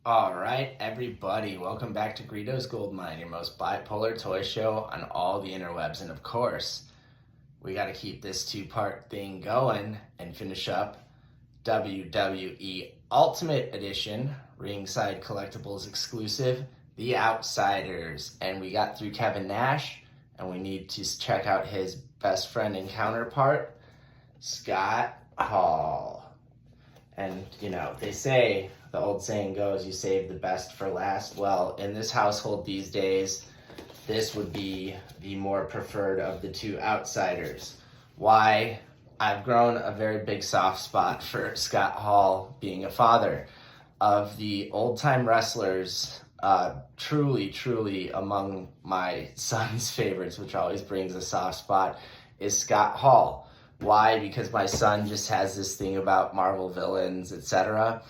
All right, everybody, welcome back to Greedo's Goldmine, your most bipolar toy show on all the interwebs. And of course, we got to keep this two-part thing going and finish up WWE Ultimate Edition, Ringside Collectibles exclusive, The Outsiders. And we got through Kevin Nash, and we need to check out his best friend and counterpart, Scott Hall. And, they say, the old saying goes, you save the best for last. Well, in this household these days, this would be the more preferred of the two outsiders. Why? I've grown a very big soft spot for Scott Hall being a father. Of the old-time wrestlers, truly among my son's favorites, which always brings a soft spot, is Scott Hall. Why? Because my son just has this thing about Marvel villains, etc.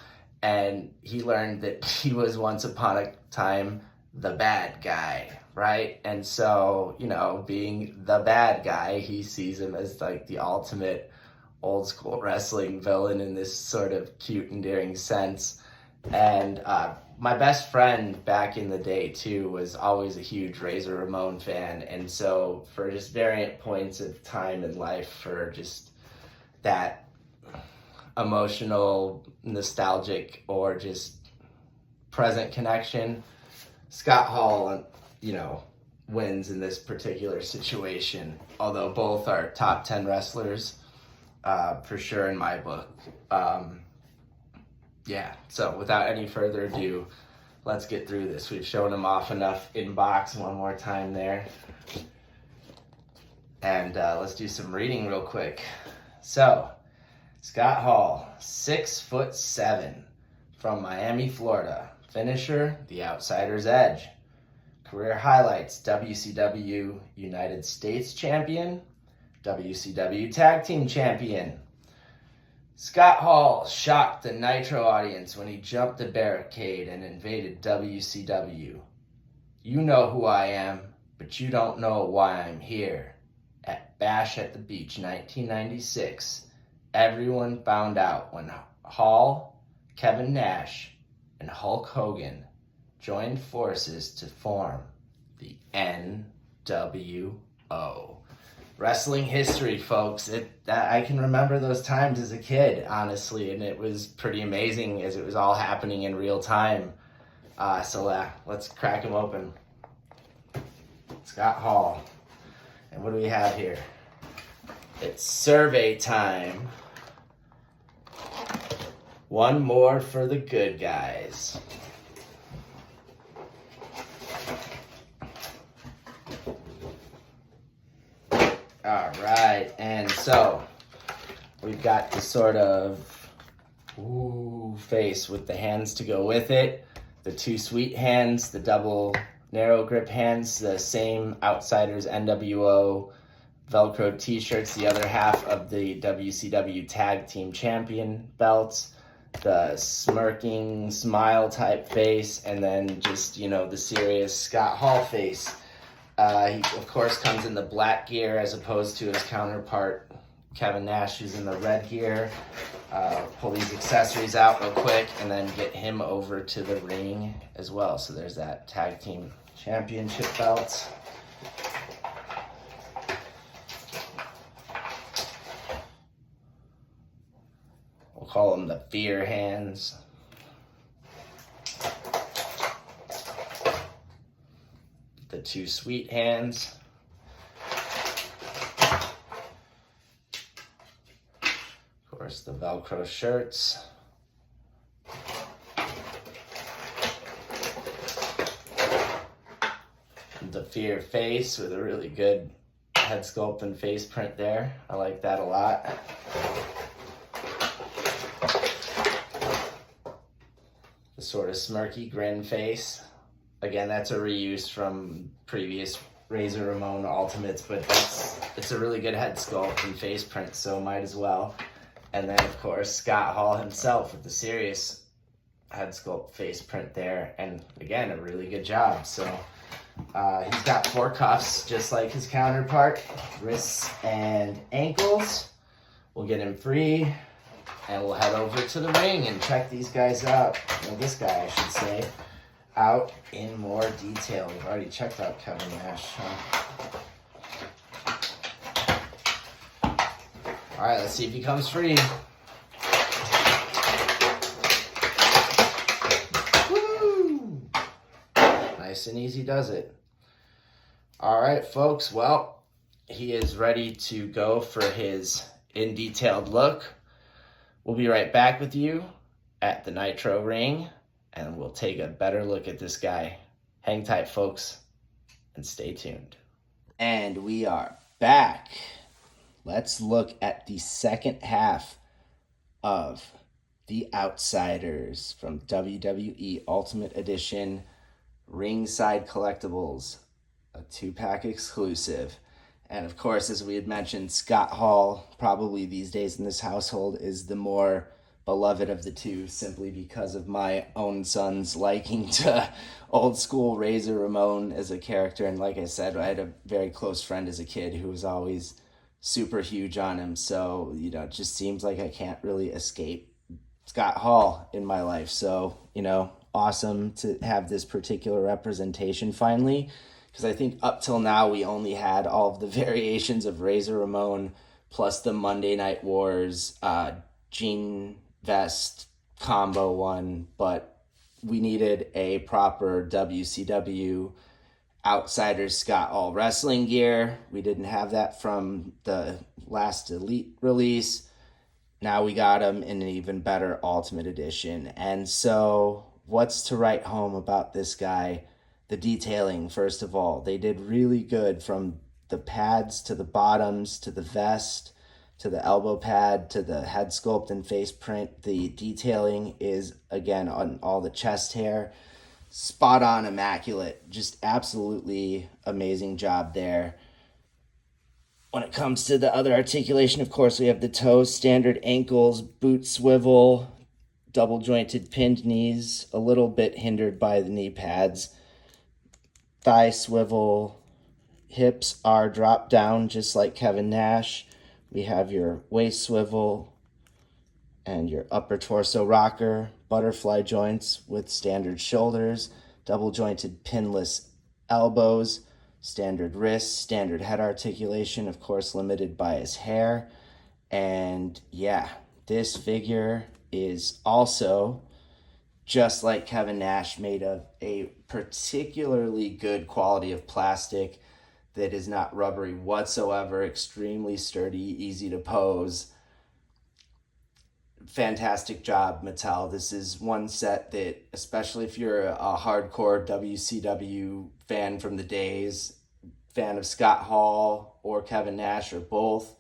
And he learned that he was once upon a time the bad guy, right? And so, being the bad guy, he sees him as like the ultimate old school wrestling villain in this sort of cute, endearing sense. And my best friend back in the day, too, was always a huge Razor Ramon fan. And so for just variant points of time in life, for just that emotional, nostalgic, or just present connection, Scott Hall, wins in this particular situation. Although both are top 10 wrestlers, for sure in my book. So without any further ado, let's get through this. We've shown him off enough in box one more time there. And let's do some reading real quick. So, Scott Hall, 6'7", from Miami, Florida. Finisher, The Outsider's Edge. Career highlights: WCW United States Champion, WCW Tag Team Champion. Scott Hall shocked the Nitro audience when he jumped the barricade and invaded WCW. You know who I am, but you don't know why I'm here. At Bash at the Beach 1996, everyone found out when Hall, Kevin Nash, and Hulk Hogan joined forces to form the NWO. Wrestling history, folks. I can remember those times as a kid, honestly, and it was pretty amazing as it was all happening in real time. Let's crack him open. Scott Hall. And what do we have here? It's survey time. One more for the good guys. All right, and so we've got the sort of face with the hands to go with it. The two sweet hands, the double narrow grip hands, the same Outsiders NWO Velcro t-shirts, the other half of the WCW Tag Team Champion belts, the smirking smile type face, and then just, the serious Scott Hall face. He, of course, comes in the black gear as opposed to his counterpart, Kevin Nash, who's in the red gear. Pull these accessories out real quick and then get him over to the ring as well. So there's that Tag Team Championship belt. We'll call them the Fear Hands. The two sweet hands. Of course, the Velcro shirts. The Fear face with a really good head sculpt and face print there. I like that a lot. The sort of smirky grin face. Again, that's a reuse from previous Razor Ramon Ultimates, but it's a really good head sculpt and face print, so might as well. And then, of course, Scott Hall himself with the serious head sculpt face print there. And again, a really good job. So he's got 4 cuffs, just like his counterpart, wrists and ankles. We'll get him free. and we'll head over to the ring and check these guys out. Well, this guy, I should say, out in more detail. We've already checked out Kevin Nash. All right, let's see if he comes free. Woo! Nice and easy does it. All right, folks. Well, he is ready to go for his in-detailed look. We'll be right back with you at the Nitro ring, and we'll take a better look at this guy. Hang tight, folks, and stay tuned. And we are back. Let's look at the second half of The Outsiders from WWE Ultimate Edition Ringside Collectibles, a 2-pack exclusive. And of course, as we had mentioned, Scott Hall, probably these days in this household, is the more beloved of the two, simply because of my own son's liking to old school Razor Ramon as a character. And like I said, I had a very close friend as a kid who was always super huge on him. So, it just seems like I can't really escape Scott Hall in my life. So, awesome to have this particular representation finally, because I think up till now we only had all of the variations of Razor Ramon plus the Monday Night Wars Jean Vest combo one, but we needed a proper WCW Outsiders Scott Hall wrestling gear. We didn't have that from the last Elite release. Now we got him in an even better Ultimate Edition. And so what's to write home about this guy? The detailing, first of all. They did really good, from the pads to the bottoms to the vest to the elbow pad to the head sculpt and face print. The detailing is, again, on all the chest hair, spot on, immaculate. Just absolutely amazing job there. When it comes to the other articulation, of course, we have the toes, standard ankles, boot swivel, double jointed pinned knees, a little bit hindered by the knee pads. Thigh swivel, hips are dropped down just like Kevin Nash. We have your waist swivel and your upper torso rocker, butterfly joints with standard shoulders, double jointed pinless elbows, standard wrists, standard head articulation, of course limited by his hair. And yeah, this figure is also, just like Kevin Nash, made of a particularly good quality of plastic that is not rubbery whatsoever, extremely sturdy, easy to pose. Fantastic job, Mattel. This is one set that, especially if you're a hardcore WCW fan from the days, fan of Scott Hall or Kevin Nash or both,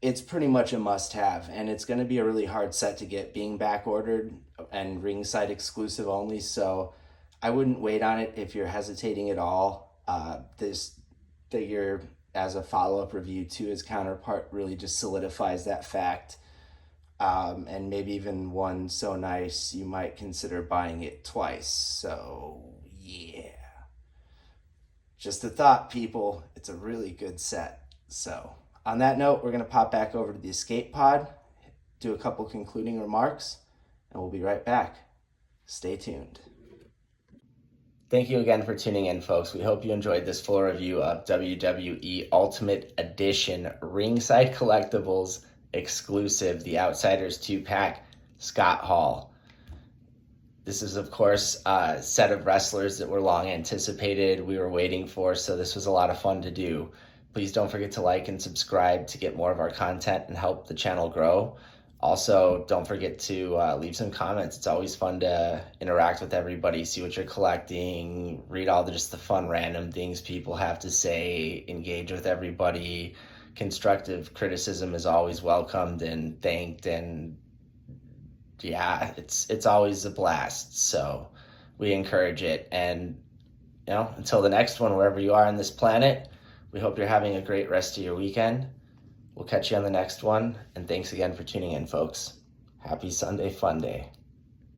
it's pretty much a must-have, and it's going to be a really hard set to get, being back-ordered and ringside exclusive only, so I wouldn't wait on it if you're hesitating at all. This figure, as a follow-up review to his counterpart, really just solidifies that fact, and maybe even one so nice you might consider buying it twice. So yeah, just a thought, people. It's a really good set. So on that note, we're going to pop back over to the escape pod, do a couple concluding remarks, and we'll be right back. Stay tuned. Thank you again for tuning in, folks. We hope you enjoyed this full review of WWE Ultimate Edition Ringside Collectibles exclusive, The Outsiders 2-pack, Scott Hall. This is, of course, a set of wrestlers that were long anticipated, we were waiting for, so this was a lot of fun to do. Please don't forget to like and subscribe to get more of our content and help the channel grow. Also, don't forget to leave some comments. It's always fun to interact with everybody, see what you're collecting, read all just the fun random things people have to say, engage with everybody. Constructive criticism is always welcomed and thanked, and yeah, it's always a blast. So we encourage it. And until the next one, wherever you are on this planet, we hope you're having a great rest of your weekend. We'll catch you on the next one, and thanks again for tuning in, folks. Happy Sunday Fun Day.